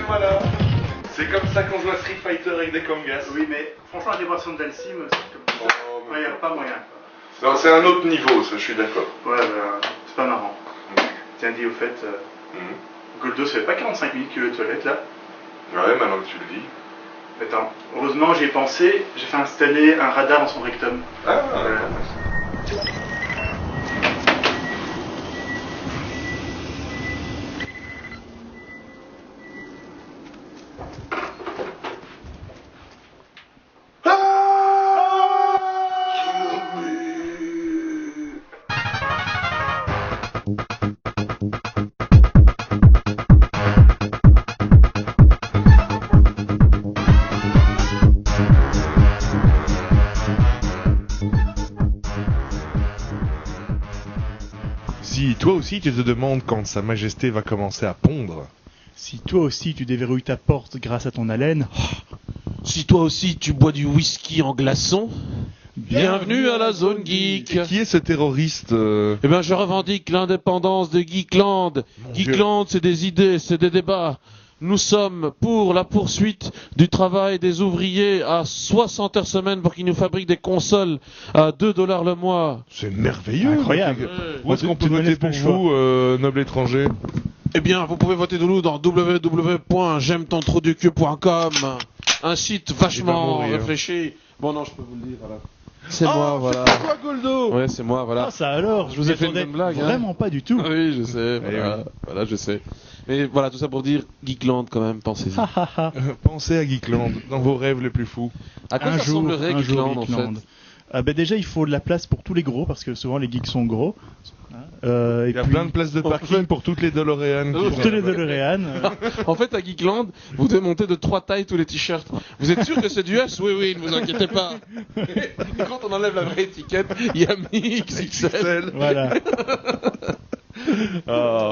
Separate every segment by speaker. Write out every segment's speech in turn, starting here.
Speaker 1: Voilà. C'est comme ça qu'on joue à Street Fighter avec des Kongas.
Speaker 2: Oui, mais franchement, la vibration de Dalsim, c'est comme il n'y a pas moyen.
Speaker 1: Non, c'est un autre niveau, ça, je suis d'accord.
Speaker 2: Ouais, c'est pas marrant. Tiens, dis au fait, Goldo, ça fait pas 45 minutes qu'il est aux toilettes là?
Speaker 1: Ouais, maintenant que tu le dis.
Speaker 2: Attends, heureusement, j'y ai pensé, j'ai fait installer un radar dans son rectum.
Speaker 1: Ah,
Speaker 3: Si toi aussi tu te demandes quand Sa Majesté va commencer à pondre,
Speaker 4: Si toi aussi tu déverrouilles ta porte grâce à ton haleine,
Speaker 5: Si toi aussi tu bois du whisky en glaçon, bienvenue à la zone geek.
Speaker 3: qui est ce terroriste
Speaker 5: Eh ben, je revendique l'indépendance de Geekland. Geekland, c'est des idées, c'est des débats. Nous sommes pour la poursuite du travail des ouvriers à 60 heures semaine pour qu'ils nous fabriquent des consoles à 2 $ le mois.
Speaker 3: C'est merveilleux.
Speaker 4: incroyable.
Speaker 3: Où est-ce qu'on peut
Speaker 4: Tu me
Speaker 3: voter
Speaker 4: laisses pas
Speaker 3: pour
Speaker 4: le choix.
Speaker 3: vous, noble étranger?
Speaker 5: Eh bien, vous pouvez voter de nous dans www.j'aime-ton-trou-du-cul.com, un site vachement
Speaker 3: mourir.
Speaker 5: réfléchi. Bon, non, je peux vous le dire, voilà. C'est moi, voilà.
Speaker 3: C'est toi, Goldo.
Speaker 5: Ouais, c'est moi, voilà.
Speaker 4: ah ça alors,
Speaker 5: Je vous ai fait une
Speaker 4: m'y
Speaker 5: bonne blague,
Speaker 4: attendais
Speaker 5: hein.
Speaker 4: vraiment pas du tout.
Speaker 5: Oui, je sais, voilà, voilà, je sais. Mais voilà, tout ça pour dire Geekland quand même, pensez-y.
Speaker 4: Ha, ha, ha.
Speaker 3: Pensez à Geekland dans vos rêves les plus fous.
Speaker 5: À quoi ça ressemblerait Geekland en fait?
Speaker 4: Ah bah déjà il faut de la place pour tous les gros parce que souvent les geeks sont gros.
Speaker 3: Il y a plein de places de parking pour toutes les DeLorean.
Speaker 4: pour tous les DeLorean.
Speaker 5: En fait, à Geekland, vous devez monter de 3 tailles tous les t-shirts. Vous êtes sûr que c'est du S? Oui, oui, ne vous inquiétez pas. Quand on enlève la vraie étiquette, il y a mis XXL.
Speaker 4: Voilà.
Speaker 3: Ah,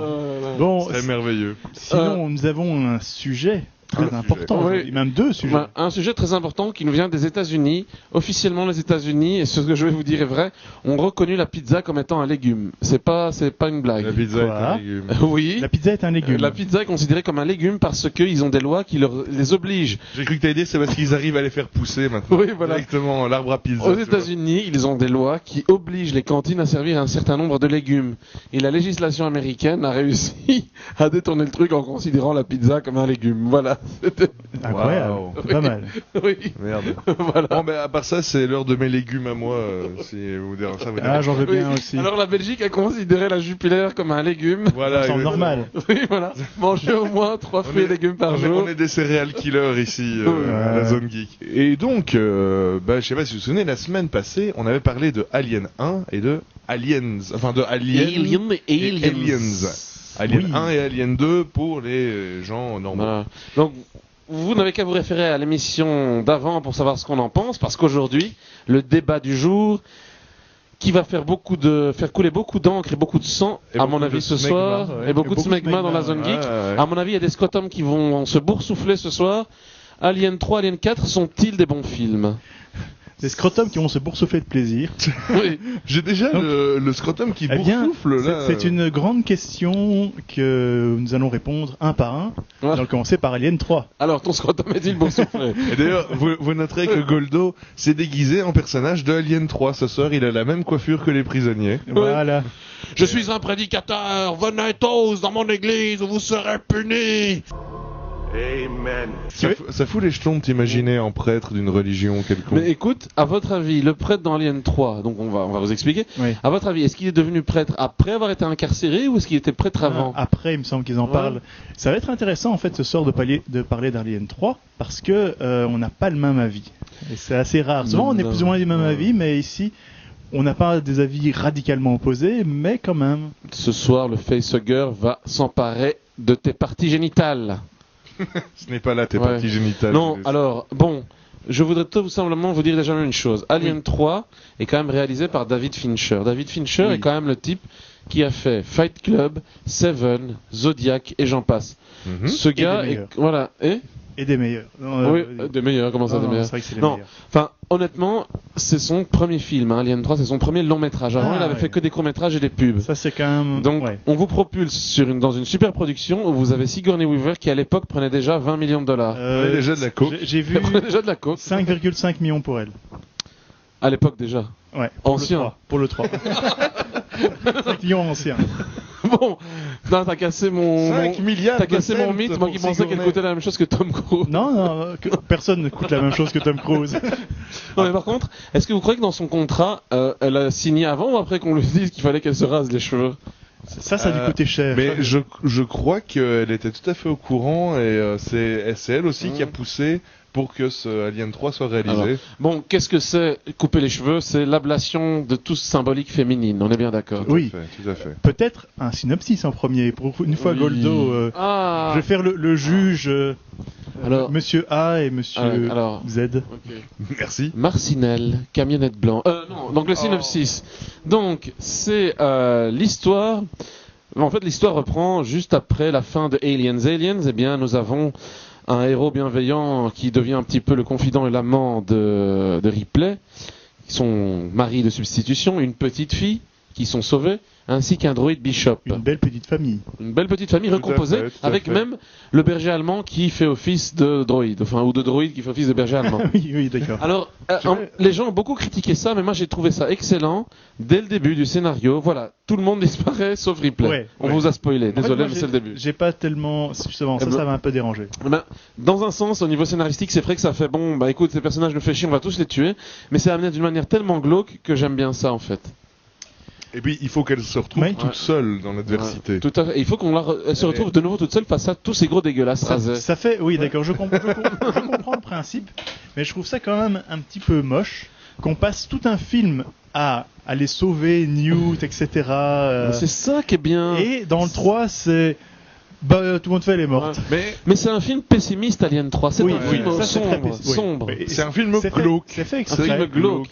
Speaker 4: Bon,
Speaker 3: c'est merveilleux.
Speaker 4: sinon nous avons un sujet très
Speaker 3: sujet.
Speaker 4: important,
Speaker 5: Oui.
Speaker 4: aujourd'hui, même deux sujets.
Speaker 5: Ben, un sujet très important qui nous vient des États-Unis. Officiellement, les États-Unis, et ce que je vais vous dire est vrai, ont reconnu la pizza comme étant un légume. C'est pas une blague.
Speaker 3: La pizza est
Speaker 4: Quoi
Speaker 3: un légume.
Speaker 5: Oui.
Speaker 4: La pizza est un légume.
Speaker 5: La pizza est considérée comme un légume parce qu'ils ont des lois qui les obligent.
Speaker 3: J'ai cru que t'allais dire c'est parce qu'ils arrivent à les faire pousser maintenant.
Speaker 5: Oui, voilà.
Speaker 3: Directement l'arbre à pizza.
Speaker 5: Aux
Speaker 3: tu vois.
Speaker 5: États-Unis, ils ont des lois qui obligent les cantines à servir un certain nombre de légumes. Et la législation américaine a réussi à détourner le truc en considérant la pizza comme un légume. Voilà. C'était-
Speaker 4: Incroyable,
Speaker 3: Wow.
Speaker 4: c'est pas mal.
Speaker 5: Oui.
Speaker 3: Merde.
Speaker 5: Voilà.
Speaker 3: Bon, ben à part ça, c'est l'heure de mes légumes à moi. Si vous dérange, ça vous
Speaker 4: Ah
Speaker 3: dérange.
Speaker 4: j'en veux
Speaker 5: Oui.
Speaker 4: bien aussi.
Speaker 5: Alors la Belgique a considéré la Jupiler comme un légume.
Speaker 3: Voilà.
Speaker 4: Ça me semble
Speaker 3: exactement.
Speaker 4: normal.
Speaker 5: Oui, voilà. Manger au moins 3 fruits et légumes par jour.
Speaker 3: On est des céréales killers ici
Speaker 4: Ouais.
Speaker 3: à la zone geek. Et donc, je sais pas si vous vous souvenez, la semaine passée, on avait parlé de Alien 1 et de Aliens, enfin de Alien et Aliens. Alien
Speaker 4: Oui.
Speaker 3: 1 et Alien 2 pour les gens normaux.
Speaker 5: Voilà. Donc, vous n'avez qu'à vous référer à l'émission d'avant pour savoir ce qu'on en pense, parce qu'aujourd'hui, le débat du jour, qui va faire couler beaucoup d'encre et beaucoup de sang,
Speaker 3: Et
Speaker 5: à
Speaker 3: beaucoup
Speaker 5: mon
Speaker 3: de
Speaker 5: avis ce
Speaker 3: smegma,
Speaker 5: soir,
Speaker 3: ouais.
Speaker 5: et beaucoup de smegma dans la zone geek. À mon avis, il y a des scrotums qui vont se boursoufler ce soir. Alien 3, Alien 4 sont-ils des bons films?
Speaker 4: Des scrotums qui vont se boursoufler de plaisir.
Speaker 5: Oui.
Speaker 3: J'ai déjà
Speaker 4: Donc,
Speaker 3: le scrotum qui
Speaker 4: Eh bien,
Speaker 3: boursoufle là.
Speaker 4: c'est une grande question que nous allons répondre un par un.
Speaker 5: Ouais.
Speaker 4: Nous allons commencer par Alien 3.
Speaker 5: Alors, ton scrotum est-il boursouflé?
Speaker 3: Et d'ailleurs, vous noterez que Goldo s'est déguisé en personnage de Alien 3 ce soir. Il a la même coiffure que les prisonniers.
Speaker 4: Voilà.
Speaker 5: Je suis un prédicateur, venez tous dans mon église où vous serez punis.
Speaker 1: Amen.
Speaker 3: Ça fout les jetons de t'imaginer en prêtre d'une religion quelconque.
Speaker 5: Mais écoute, à votre avis, le prêtre dans Alien 3, donc on va vous expliquer.
Speaker 4: Oui.
Speaker 5: À votre avis, est-ce qu'il est devenu prêtre après avoir été incarcéré ou est-ce qu'il était prêtre avant?
Speaker 4: Après, il me semble qu'ils en
Speaker 5: Ouais.
Speaker 4: parlent. Ça va être intéressant en fait ce soir de parler d'Alien 3 parce que on n'a pas le même avis. Et c'est assez rare. Souvent, on est
Speaker 5: Non.
Speaker 4: plus ou moins du même avis, mais ici, on n'a pas des avis radicalement opposés, mais quand même.
Speaker 5: Ce soir, le facehugger va s'emparer de tes parties génitales.
Speaker 3: Ce n'est pas là tes
Speaker 5: Ouais.
Speaker 3: parties génitales.
Speaker 5: Non, alors, bon, je voudrais tout simplement vous dire déjà une chose. Alien 3 est quand même réalisé par David Fincher. David Fincher
Speaker 4: Oui.
Speaker 5: est quand même le type qui a fait Fight Club, Seven, Zodiac et j'en passe. Ce gars
Speaker 4: des
Speaker 5: est
Speaker 4: meilleurs.
Speaker 5: voilà
Speaker 4: Et des meilleurs. Non,
Speaker 5: oui, des meilleurs, comment ça,
Speaker 4: non,
Speaker 5: des
Speaker 4: non,
Speaker 5: meilleurs?
Speaker 4: c'est vrai que c'est les
Speaker 5: Non,
Speaker 4: meilleurs.
Speaker 5: enfin, honnêtement, c'est son premier film, hein, Alien 3, c'est son premier long métrage. Avant, il avait
Speaker 4: ouais.
Speaker 5: fait que des courts métrages et des pubs.
Speaker 4: Ça, c'est quand même.
Speaker 5: Donc,
Speaker 4: ouais.
Speaker 5: on vous propulse dans une super production où vous avez Sigourney Weaver qui, à l'époque, prenait déjà 20 millions de dollars.
Speaker 3: Ouais, déjà de la coke.
Speaker 4: J'ai vu
Speaker 5: Elle prenait déjà de la coke.
Speaker 4: 5,5 millions pour elle.
Speaker 5: À l'époque, déjà.
Speaker 4: Ouais.
Speaker 5: Ancien.
Speaker 4: Pour le 3. 5 millions anciens.
Speaker 5: Bon, non, t'as cassé mon...
Speaker 3: 5 milliards
Speaker 5: T'as cassé
Speaker 3: de
Speaker 5: mon
Speaker 3: cents
Speaker 5: mythe, moi qui
Speaker 3: pour
Speaker 5: pensais qu'elle
Speaker 3: Sigourney.
Speaker 5: coûtait la même chose que Tom Cruise.
Speaker 4: Non, personne ne coûte la même chose que Tom Cruise.
Speaker 5: Non, mais par contre, est-ce que vous croyez que dans son contrat, elle a signé avant ou après qu'on lui dise qu'il fallait qu'elle se rase les cheveux?
Speaker 4: Ça a dû coûter cher.
Speaker 3: Mais je crois qu'elle était tout à fait au courant et c'est elle aussi qui a poussé pour que ce Alien 3 soit réalisé.
Speaker 5: Alors, bon, qu'est-ce que c'est couper les cheveux? C'est l'ablation de tout symbolique féminine, on est bien d'accord.
Speaker 4: Oui.
Speaker 3: Tout à fait.
Speaker 4: Peut-être un synopsis en premier. Pour une fois,
Speaker 5: Oui.
Speaker 4: Goldo.
Speaker 5: Ah,
Speaker 4: Je vais faire le juge.
Speaker 5: Alors-
Speaker 4: Monsieur A et Monsieur
Speaker 5: alors-
Speaker 4: Z.
Speaker 5: ok.
Speaker 3: Merci.
Speaker 5: Marcinelle, camionnette blanche. Non, donc le synopsis. Donc, c'est l'histoire. En fait, l'histoire reprend juste après la fin de Aliens. Aliens, eh bien, nous avons un héros bienveillant qui devient un petit peu le confident et l'amant de Ripley, son mari de substitution, une petite fille qui sont sauvés, ainsi qu'un droïde Bishop.
Speaker 4: Une belle petite famille.
Speaker 5: Une belle petite famille
Speaker 3: Tout à
Speaker 5: recomposée,
Speaker 3: fait, tout à
Speaker 5: avec
Speaker 3: fait.
Speaker 5: même le berger allemand qui fait office de droïde, enfin, ou de droïde qui fait office de berger allemand.
Speaker 4: Oui, d'accord.
Speaker 5: Alors, les gens ont beaucoup critiqué ça, mais moi j'ai trouvé ça excellent. Dès le début du scénario, voilà, tout le monde disparaît sauf Ripley.
Speaker 4: Ouais,
Speaker 5: On
Speaker 4: ouais.
Speaker 5: vous a spoilé,
Speaker 4: En fait,
Speaker 5: désolé,
Speaker 4: moi,
Speaker 5: mais c'est le début.
Speaker 4: J'ai pas tellement. Justement,
Speaker 5: Eh ben-
Speaker 4: ça m'a un peu dérangé.
Speaker 5: Eh ben, dans un sens, au niveau scénaristique, c'est vrai que ça fait bon, bah écoute, ces personnages nous fait chier, on va tous les tuer, mais c'est amené d'une manière tellement glauque que j'aime bien ça en fait.
Speaker 3: Et puis il faut qu'elle se retrouve
Speaker 4: Oui.
Speaker 3: toute seule dans l'adversité.
Speaker 5: Ouais, tout à fait. Il faut elle se retrouve de nouveau toute seule face à tous ces gros dégueulasses rasés.
Speaker 4: Ça fait. Oui, d'accord, je comprends le principe, mais je trouve ça quand même un petit peu moche qu'on passe tout un film à aller sauver Newt, etc.
Speaker 5: Mais c'est ça qui est bien.
Speaker 4: Et dans le 3, c'est. Bah, tout le monde fait, elle est morte.
Speaker 5: Ouais. Mais c'est un film pessimiste, Alien 3. C'est
Speaker 4: Oui,
Speaker 5: un
Speaker 4: oui,
Speaker 5: film
Speaker 4: ça, c'est très
Speaker 5: sombre.
Speaker 4: pessimiste. Oui.
Speaker 5: sombre.
Speaker 4: Oui.
Speaker 3: C'est un film
Speaker 4: C'est fait-
Speaker 3: glauque.
Speaker 4: C'est fait
Speaker 5: Un
Speaker 4: exprès.
Speaker 5: film glauque.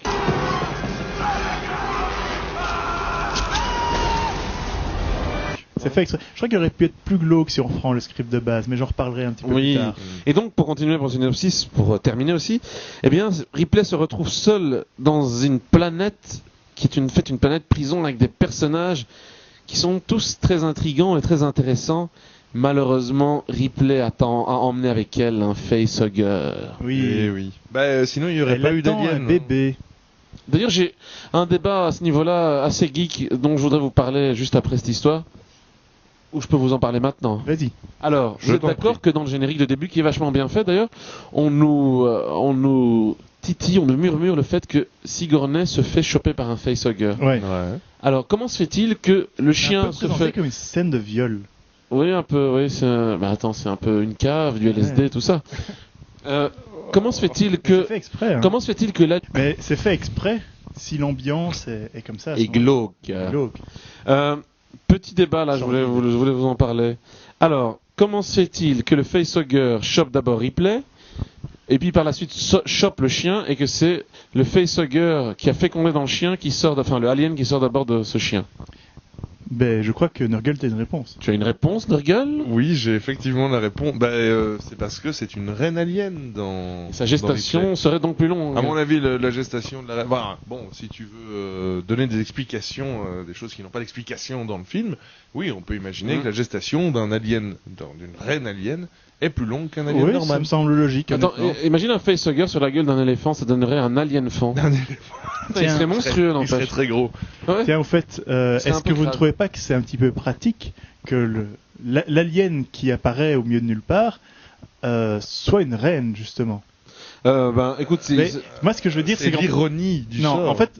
Speaker 4: C'est fait exprès. Je crois qu'il aurait pu être plus glauque si on reprend le script de base, mais j'en reparlerai un petit peu
Speaker 5: Oui.
Speaker 4: plus tard.
Speaker 5: Et donc, pour continuer pour synopsis, pour terminer aussi, eh bien, Ripley se retrouve seul dans une planète qui est une planète prison avec des personnages qui sont tous très intrigants et très intéressants. Malheureusement, Ripley a emmené avec elle un facehugger.
Speaker 4: Oui.
Speaker 3: Oui. Bah sinon il y aurait
Speaker 4: Elle
Speaker 3: pas eu
Speaker 4: attend
Speaker 3: d'Alien.
Speaker 4: un bébé.
Speaker 5: D'ailleurs, j'ai un débat à ce niveau-là assez geek dont je voudrais vous parler juste après cette histoire. Ou je peux vous en parler maintenant.
Speaker 4: Vas-y.
Speaker 5: Alors,
Speaker 3: Je
Speaker 5: vous êtes
Speaker 3: t'en
Speaker 5: d'accord
Speaker 3: prie.
Speaker 5: que dans le générique de début, qui est vachement bien fait d'ailleurs, on nous titille, on nous murmure le fait que Sigourney se fait choper par un facehugger.
Speaker 4: Ouais.
Speaker 3: Ouais.
Speaker 5: Alors, comment se fait-il que le
Speaker 4: C'est un
Speaker 5: chien
Speaker 4: peu
Speaker 5: se
Speaker 4: présenté
Speaker 5: fait...
Speaker 4: comme une scène de viol.
Speaker 5: Oui, un peu, oui, bah attends, c'est un peu une cave, du LSD,
Speaker 4: Ouais.
Speaker 5: tout ça. Comment se fait-il
Speaker 4: C'est
Speaker 5: que...
Speaker 4: fait exprès. Hein.
Speaker 5: Comment se fait-il que là...
Speaker 4: Mais c'est fait exprès si l'ambiance est comme ça. à ce
Speaker 5: Et
Speaker 4: moment-là.
Speaker 5: glauque.
Speaker 4: Glauque.
Speaker 5: Petit débat là, je voulais vous en parler. Alors, comment se fait-il que le facehugger chope d'abord Ripley, et puis par la suite chope le chien, et que c'est le facehugger qui a fécondé dans le chien qui sort, enfin le alien qui sort d'abord de ce chien?
Speaker 4: Ben, je crois que Nurgle t'as une réponse.
Speaker 5: Tu as une réponse, Nurgle?
Speaker 3: Oui, j'ai effectivement la réponse. Bah, c'est parce que c'est une reine alien dans.
Speaker 5: Sa
Speaker 3: dans
Speaker 5: gestation
Speaker 3: Ripley.
Speaker 5: serait donc plus longue.
Speaker 3: À mon avis, la gestation de la reine. Bah, bon, si tu veux donner des explications, des choses qui n'ont pas d'explication dans le film, oui, on peut imaginer que la gestation d'un alien, d'une reine alien, est plus longue qu'un alien
Speaker 4: Oui, ça
Speaker 3: normal.
Speaker 4: me semble logique.
Speaker 5: Attends,
Speaker 4: honnêtement.
Speaker 5: imagine un facehugger sur la gueule d'un éléphant, ça donnerait un alien-fan.
Speaker 3: Un éléphant.
Speaker 5: Il serait monstrueux,
Speaker 3: Il serait
Speaker 5: n'empêche.
Speaker 3: très gros.
Speaker 5: Ouais.
Speaker 4: Tiens, au fait,
Speaker 5: C'est un
Speaker 4: est-ce
Speaker 5: peu
Speaker 4: que vous ne
Speaker 5: crade.
Speaker 4: trouvez pas que c'est un petit peu pratique que l'alien qui apparaît au milieu de nulle part soit une reine, justement?
Speaker 5: Ben, écoute,
Speaker 4: Mais moi, ce que je veux dire,
Speaker 3: C'est
Speaker 4: c'est qu'en
Speaker 3: l'ironie du
Speaker 4: non,
Speaker 3: sort.
Speaker 4: en fait,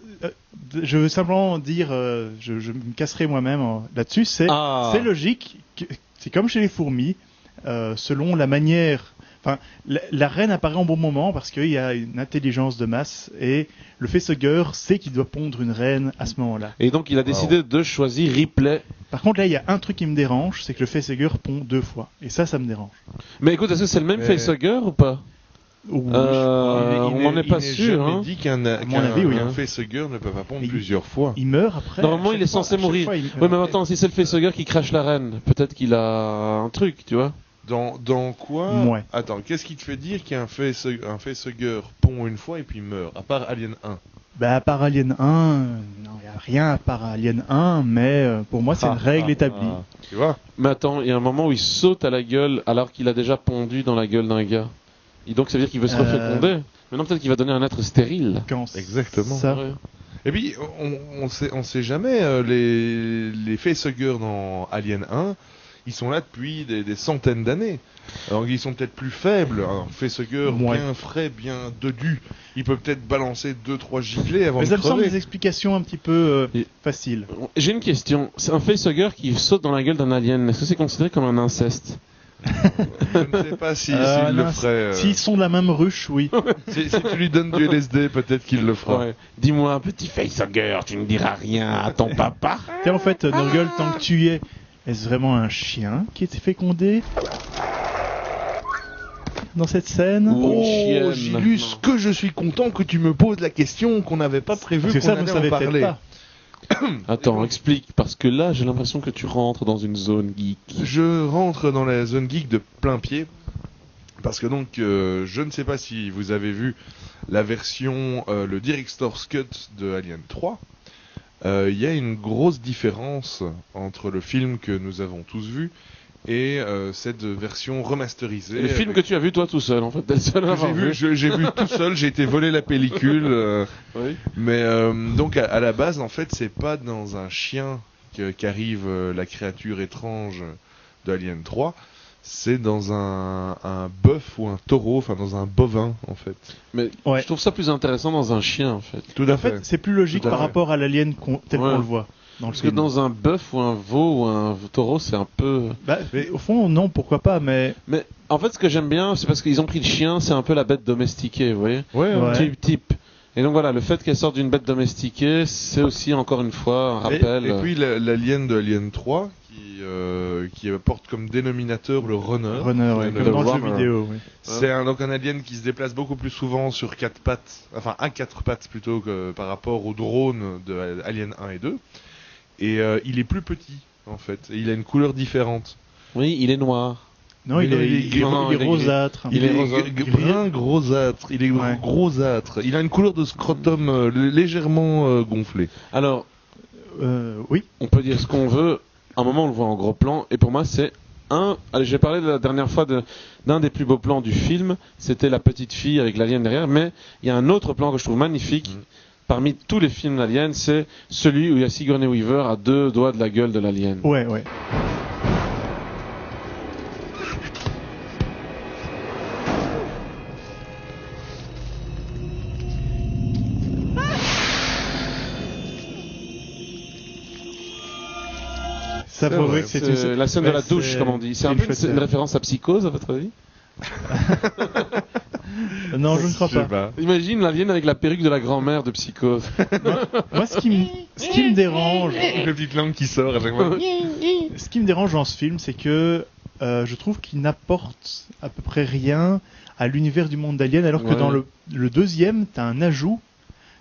Speaker 4: je veux simplement dire, je me casserai moi-même là-dessus, c'est logique, c'est comme chez les fourmis, selon la manière... Enfin, la reine apparaît en bon moment parce qu'il y a une intelligence de masse et le facehugger sait qu'il doit pondre une reine à ce moment-là.
Speaker 5: Et donc il a décidé de choisir Ripley.
Speaker 4: Par contre, là, il y a un truc qui me dérange, c'est que le facehugger pond 2 fois. Et ça me dérange.
Speaker 5: Mais écoute, est-ce que c'est le même
Speaker 3: Mais-
Speaker 5: facehugger ou pas? On n'en est pas sûr.
Speaker 3: On
Speaker 5: Hein.
Speaker 3: dit qu'un facehugger ne peut pas pondre plusieurs fois.
Speaker 4: Il meurt après.
Speaker 5: Normalement, il est censé mourir. Oui, mais attends, si c'est le facehugger qui crache la reine, peut-être qu'il a un truc, tu vois.
Speaker 3: Dans quoi
Speaker 4: Ouais.
Speaker 3: Attends, qu'est-ce qui te fait dire qu'un facehugger pond une fois et puis meurt, à part Alien 1?
Speaker 4: Bah, à part Alien 1, non, il n'y a rien à part Alien 1, mais pour moi, c'est une règle établie.
Speaker 3: Tu vois?
Speaker 5: Mais attends, il y a un moment où il saute à la gueule alors qu'il a déjà pondu dans la gueule d'un gars. Et donc ça veut dire qu'il veut se reféconder. Maintenant peut-être qu'il va donner un être stérile.
Speaker 3: Exactement.
Speaker 4: Ça.
Speaker 5: Ouais.
Speaker 3: Et puis, on sait jamais, les facehuggers dans Alien 1, ils sont là depuis des centaines d'années. Alors ils sont peut-être plus faibles. Un facehugger bien frais, bien dodu, il peut peut-être balancer 2-3 giclées avant de crever.
Speaker 4: Mais ça me semble des explications un petit peu faciles.
Speaker 5: J'ai une question. C'est un facehugger qui saute dans la gueule d'un alien. Est-ce que c'est considéré comme un inceste?
Speaker 3: Je ne sais pas s'il le ferait.
Speaker 4: S'ils sont de la même ruche, oui.
Speaker 3: si tu lui donnes du LSD, peut-être qu'il le fera.
Speaker 5: Ouais. Dis-moi, petit facehugger, tu ne diras rien à ton papa.
Speaker 4: Tiens, en fait, Nurgle, tant que tu y es, est-ce vraiment un chien qui était fécondé dans cette scène?
Speaker 3: Oh, Gilus, que je suis content que tu me poses la question qu'on n'avait pas prévu qu'on allait en parler.
Speaker 4: Pas.
Speaker 5: Attends, explique, parce que là, j'ai l'impression que tu rentres dans une zone geek.
Speaker 3: Je rentre dans la zone geek de plein pied, parce que donc, je ne sais pas si vous avez vu la version, le Director's Cut de Alien 3. Il y a une grosse différence entre le film que nous avons tous vu et cette version remasterisée.
Speaker 5: Le film que tu as vu toi tout seul, en fait, t'es le seul à avoir vu.
Speaker 3: J'ai vu tout seul, j'ai été volé la pellicule.
Speaker 5: Oui.
Speaker 3: Mais donc à la base, en fait, c'est pas dans un chien qu'arrive la créature étrange de Alien 3. C'est dans un bœuf ou un taureau, enfin dans un bovin en fait.
Speaker 5: Mais je trouve ça plus intéressant dans un chien en fait.
Speaker 3: Tout à
Speaker 4: fait. En fait, c'est plus logique par rapport à l'alien tel qu'on le voit.
Speaker 5: Parce que dans un bœuf ou un veau ou un taureau, c'est un peu...
Speaker 4: Bah, mais au fond, non, pourquoi pas, mais...
Speaker 5: Mais en fait, ce que j'aime bien, c'est parce qu'ils ont pris le chien, c'est un peu la bête domestiquée, vous voyez. Type. Et donc voilà, le fait qu'elle sorte d'une bête domestiquée, c'est aussi encore une fois un rappel.
Speaker 3: Et puis l'alien de Alien 3, qui porte comme dénominateur le runner.
Speaker 4: Comme dans le jeu vidéo, oui.
Speaker 3: C'est donc un alien qui se déplace beaucoup plus souvent sur 4 pattes, enfin à 4 pattes plutôt que par rapport au drone de Alien 1 et 2. Et il est plus petit, en fait. Et il a une couleur différente.
Speaker 5: Oui, il est noir.
Speaker 4: Non, il est rosâtre.
Speaker 3: Il est brun grisâtre. Il est grisâtre. Il a une couleur de scrotum légèrement gonflé.
Speaker 5: Alors,
Speaker 4: oui.
Speaker 5: On peut dire ce qu'on veut. À un moment, on le voit en gros plan. Et pour moi, c'est Allez, j'ai parlé la dernière fois d'un des plus beaux plans du film. C'était la petite fille avec l'alien derrière. Mais il y a un autre plan que je trouve magnifique. Parmi tous les films d'Alien, c'est celui où il y a Sigourney Weaver à 2 doigts de la gueule de l'alien.
Speaker 4: Ouais. Ça prouve que c'est
Speaker 5: la scène de la douche, comme on dit. C'est un peu une référence à Psychose, à votre avis?
Speaker 4: Non, je ne crois pas.
Speaker 5: Imagine l'alien avec la perruque de la grand-mère de Psychose.
Speaker 4: Moi, ce qui me dérange...
Speaker 3: La petite langue qui sort à chaque fois.
Speaker 4: Ce qui me dérange dans ce film, c'est que je trouve qu'il n'apporte à peu près rien à l'univers du monde d'Alien, alors que dans le deuxième, t'as un ajout,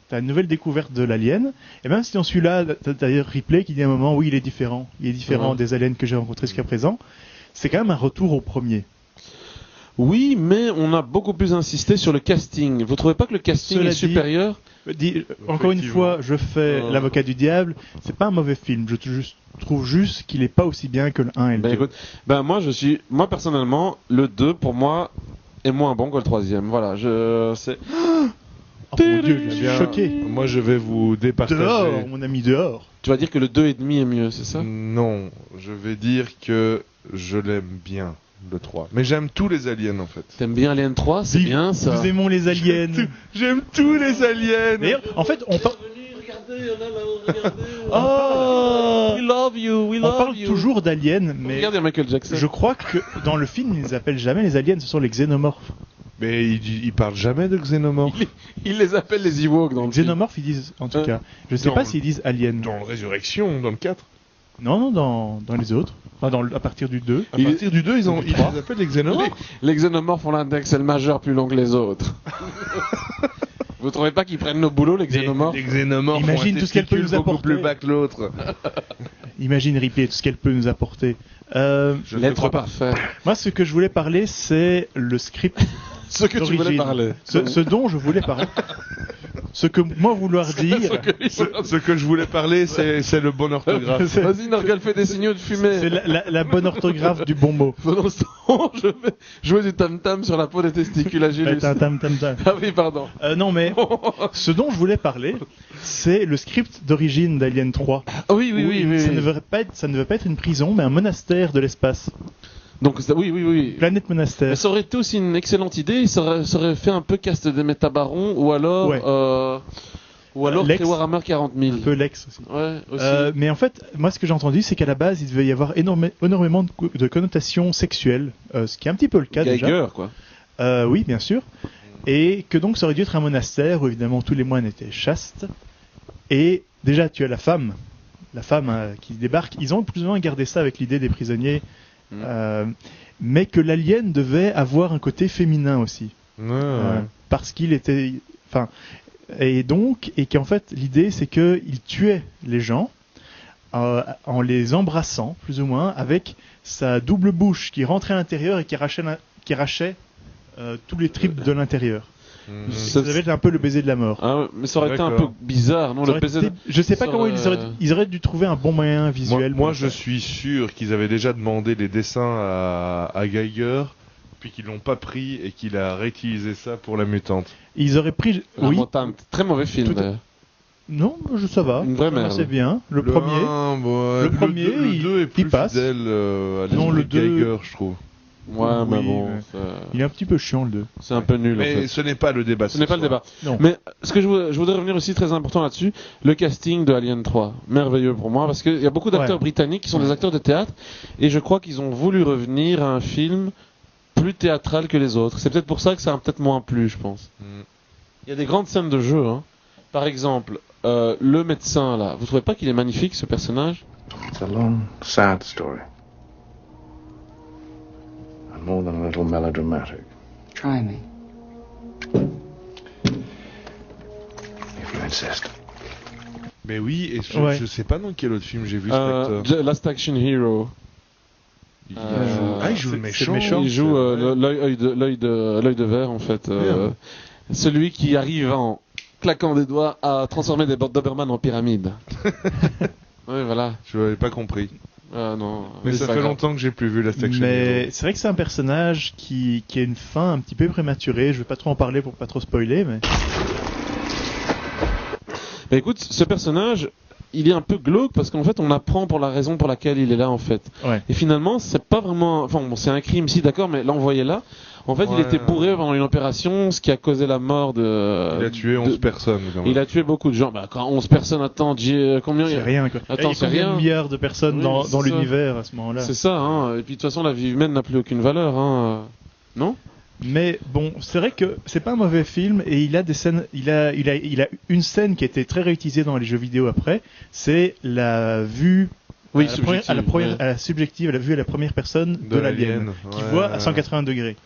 Speaker 4: t'as une nouvelle découverte de l'alien, et même si dans celui-là, t'as d'ailleurs Ripley qui dit à un moment, oui, il est différent des aliens que j'ai rencontrés jusqu'à présent, c'est quand même un retour au premier.
Speaker 5: Oui, mais on a beaucoup plus insisté sur le casting. Vous trouvez pas que le casting est supérieur?
Speaker 4: Encore une fois, je fais l'avocat du diable. C'est pas un mauvais film. Je trouve juste qu'il est pas aussi bien que le 1 et le 2.
Speaker 5: Écoute, moi personnellement, le 2 pour moi est moins bon que le 3e. Voilà,
Speaker 4: Oh mon Dieu, je suis choqué.
Speaker 3: Moi, je vais vous départager.
Speaker 4: Dehors, mon ami, dehors.
Speaker 5: Tu vas dire que le 2,5 est mieux, c'est ça?
Speaker 3: Non, je vais dire que je l'aime bien. Le 3. Mais j'aime tous les aliens en fait.
Speaker 5: T'aimes bien Alien 3? C'est bien ça.
Speaker 4: Nous aimons les aliens.
Speaker 3: J'aime tous les aliens.
Speaker 4: D'ailleurs, en fait, on parle.
Speaker 5: We love you, we love you.
Speaker 4: On parle toujours d'aliens, mais
Speaker 5: regardez Michael Jackson.
Speaker 4: Je crois que dans le film, ils ne les appellent jamais les aliens, ce sont les xénomorphes.
Speaker 3: Mais ils parlent jamais de xénomorphes.
Speaker 5: Ils les appellent les Ewoks dans le
Speaker 4: xénomorphes, ils disent en tout cas. Je sais pas s'ils disent aliens.
Speaker 3: Dans Résurrection, dans le 4.
Speaker 4: Non, dans les autres. Enfin, à partir du 2.
Speaker 3: À partir du 2, ils les appellent les xénomorphes.
Speaker 5: Les xénomorphes ont l'index et le majeur plus long que les autres. Vous trouvez pas qu'ils prennent nos boulots, les xénomorphes?
Speaker 3: Les xénomorphes
Speaker 4: Imagine
Speaker 3: ont un
Speaker 4: tout ce qu'elle peut
Speaker 3: testicule
Speaker 4: nous
Speaker 3: beaucoup
Speaker 4: apporter.
Speaker 3: plus bas que l'autre.
Speaker 4: Imagine Ripley, tout ce qu'elle peut nous apporter.
Speaker 3: Je ne
Speaker 5: L'être
Speaker 3: crois pas.
Speaker 5: parfait.
Speaker 4: Moi, ce que je voulais parler, c'est le script.
Speaker 5: Ce que tu voulais
Speaker 4: d'origine.
Speaker 5: parler.
Speaker 4: Ce dont je voulais parler. Ce que moi vouloir dire.
Speaker 3: Ce que je voulais parler, c'est le bon orthographe.
Speaker 5: Vas-y, Norgal, fais des signaux de fumée.
Speaker 4: C'est la bonne orthographe du bon mot.
Speaker 5: Pendant ce temps, je vais jouer du tam-tam sur la peau des testicules à Gilles.
Speaker 4: Tam.
Speaker 5: Ah oui, pardon.
Speaker 4: Non, mais ce dont je voulais parler, c'est le script d'origine d'Alien 3.
Speaker 5: Ah oui.
Speaker 4: Ça ne devait pas être une prison, mais un monastère de l'espace.
Speaker 5: Donc, oui.
Speaker 4: Planète monastère.
Speaker 5: Mais ça aurait été aussi une excellente idée. Ça aurait fait un peu Caste des Métabarons ou alors,
Speaker 4: Ouais. Lex.
Speaker 5: Warhammer 40 000.
Speaker 4: Un peu Lex aussi.
Speaker 5: Ouais, aussi.
Speaker 4: Mais en fait, moi, ce que j'ai entendu, c'est qu'à la base, il devait y avoir énormément de connotations sexuelles, ce qui est un petit peu le cas déjà.
Speaker 5: Geiger, quoi.
Speaker 4: Oui, bien sûr. Et que donc, ça aurait dû être un monastère où évidemment tous les moines étaient chastes. Et déjà, tu as la femme qui débarque. Ils ont plus ou moins gardé ça avec l'idée des prisonniers. Mais que l'alien devait avoir un côté féminin aussi. Parce qu'il était... Et qu'en fait, l'idée, c'est qu'il tuait les gens en les embrassant, plus ou moins, avec sa double bouche qui rentrait à l'intérieur et qui arrachait tous les tripes de l'intérieur. Ça devait être un peu le baiser de la mort.
Speaker 5: Ah, mais ça aurait été un peu bizarre, non?
Speaker 4: Je sais pas comment ils auraient dû trouver un bon moyen visuel.
Speaker 3: Moi je suis sûr qu'ils avaient déjà demandé les dessins à Geiger, puis qu'ils l'ont pas pris et qu'il a réutilisé ça pour la mutante.
Speaker 4: Ils auraient pris... Oui.
Speaker 5: Très mauvais film, d'ailleurs.
Speaker 4: Non, ça va.
Speaker 5: Une vraie merde.
Speaker 4: C'est bien. Le premier. Le premier,
Speaker 3: le 2 est plus
Speaker 4: passe.
Speaker 3: fidèle à
Speaker 4: Non,
Speaker 3: l'esprit
Speaker 4: le 2
Speaker 3: Geiger, je trouve.
Speaker 5: Ouais, mais bon.
Speaker 4: Il est un petit peu chiant, le 2.
Speaker 5: C'est un peu nul,
Speaker 3: Mais
Speaker 5: en fait.
Speaker 3: ce n'est pas le débat.
Speaker 5: Ce n'est pas le débat.
Speaker 4: Non.
Speaker 5: Mais ce que je voudrais revenir aussi très important là-dessus, le casting de Alien 3. Merveilleux pour moi, parce qu'il y a beaucoup d'acteurs britanniques qui sont des acteurs de théâtre, et je crois qu'ils ont voulu revenir à un film plus théâtral que les autres. C'est peut-être pour ça que ça a peut-être moins plu, je pense. Il y a des grandes scènes de jeu, hein. Par exemple, le médecin, là. Vous trouvez pas qu'il est magnifique, ce personnage?
Speaker 6: It's a long, sad story. And more than a little melodramatic.
Speaker 7: Try me.
Speaker 6: If you insist.
Speaker 3: Mais oui, et je sais pas dans quel autre film j'ai vu cet acteur.
Speaker 5: Last Action Hero.
Speaker 3: Il joue le méchant.
Speaker 5: Il joue l'œil de verre, en fait. Celui qui arrive en claquant des doigts à transformer des Doberman en pyramides. Oui, voilà.
Speaker 3: Je n'avais pas compris.
Speaker 5: Non.
Speaker 3: Mais ça fait longtemps que j'ai plus vu Last Action Hero.
Speaker 4: Mais c'est vrai que c'est un personnage qui a une fin un petit peu prématurée. Je vais pas trop en parler pour pas trop spoiler, mais...
Speaker 5: Bah écoute, ce personnage, il est un peu glauque parce qu'en fait, on apprend pour la raison pour laquelle il est là, en fait.
Speaker 4: Ouais.
Speaker 5: Et finalement, c'est pas vraiment... Enfin, bon, c'est un crime, si, d'accord, mais l'envoyer là... En fait, il était bourré pendant une opération, ce qui a causé la mort de...
Speaker 3: Il a tué 11 personnes. Quand même.
Speaker 5: Il a tué beaucoup de gens. Bah, quand 11 personnes, attends, combien
Speaker 4: c'est rien, quoi.
Speaker 5: Attends, c'est rien.
Speaker 4: Combien de milliards de personnes dans l'univers à ce moment-là.
Speaker 5: C'est ça, hein. Et puis, de toute façon, la vie humaine n'a plus aucune valeur, hein. Non?
Speaker 4: Mais bon, c'est vrai que c'est pas un mauvais film et il a des scènes, il a une scène qui a été très réutilisée dans les jeux vidéo après, c'est la vue à la subjective, la vue à la première personne de l'alien qui voit à 180 degrés.